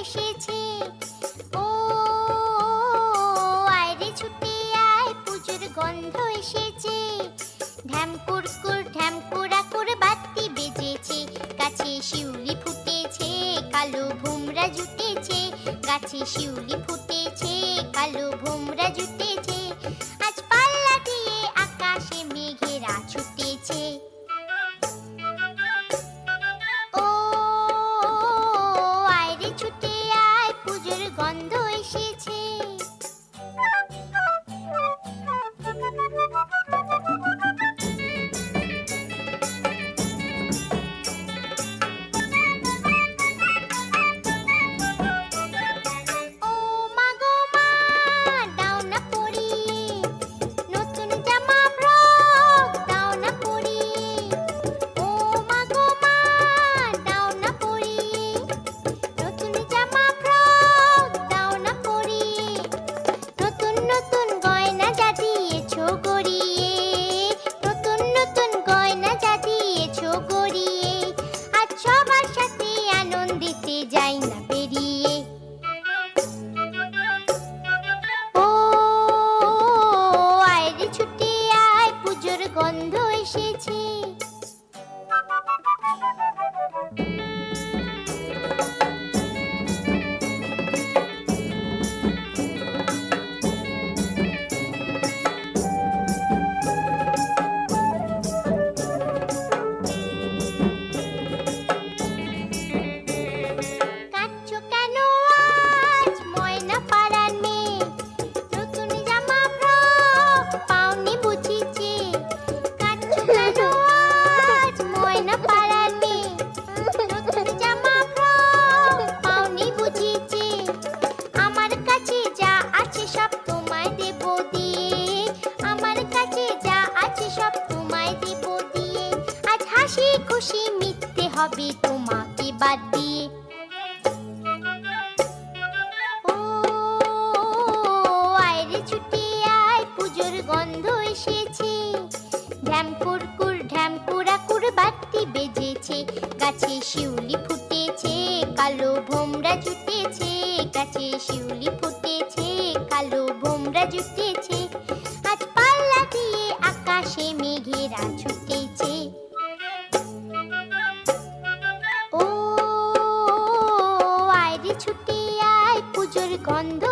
এসেছে। ও আয়রে ছুটে আয়, পুজোর গন্ধ এসেছে। ঢ্যাম কুরকুর ঢ্যাম কুড়াকুর বাতি বেজেছে। গাছে শিউলি ফুটেছে, কালো ভোমরা জুটেছে। গাছে শিউলি ফুটেছে, কালো ভোমরা জুটেছে। আজ পাল্লা দিয়ে আকাশে মেঘেরা ছুটেছে। ও আয়রে ছুটে আয়, পুজোর গন্ধ এসেছে। ও মা গো মা, দাও না পরিয়ে নতুন জামা ফ্রক, দাও না পরিয়ে। ও মা গো মা, দাও না পরিয়ে নতুন জামা ফ্রক, দাও না পরিয়ে। নতুন নতুন গয়না যা দিয়েছো গড়িয়ে, নতুন নতুন গয়না যা দিয়েছো গড়িয়ে। আজ সবার সাথে আনন্দিতে যাই না বেরিয়ে। ও আয়রে ছুটে আয়, পুজোর গন্ধ এসেছে। কাঁদছো কেন আজ ময়না পাড়ার মেয়ে? নতুন জামা ফ্রক পাওনি বুঝিছে। কাঁদছো কেন আজ ময়না পাড়ার মেয়ে? নতুন জামা ফ্রক পাওনি বুঝিছে। আমার কাছে যা আছে সব তোমায় দেব দিয়ে, আমার কাছে যা আছে সব তোমায় দেব দিয়ে। আজ হাসি খুশি মিথ্যে হবে তোমাকে বাদ দিয়ে। ও আয়রে ছুটে আয়, পুজোর গন্ধ এসেছে। ঢ্যাম কুরকুর ঢ্যাম কুড়াকুর বাতি বেজেছে। গাছে শিউলি ফুটেছে, কালো ভোমরা জুটেছে। গাছে শিউলি ফুটেছে, কালো ভোমরা জুটেছে। আজ পাল্লা দিয়ে আকাশে মেঘেরা ছুটেছে। ও আয়রে ছুটে আয়, পুজোর গন্ধ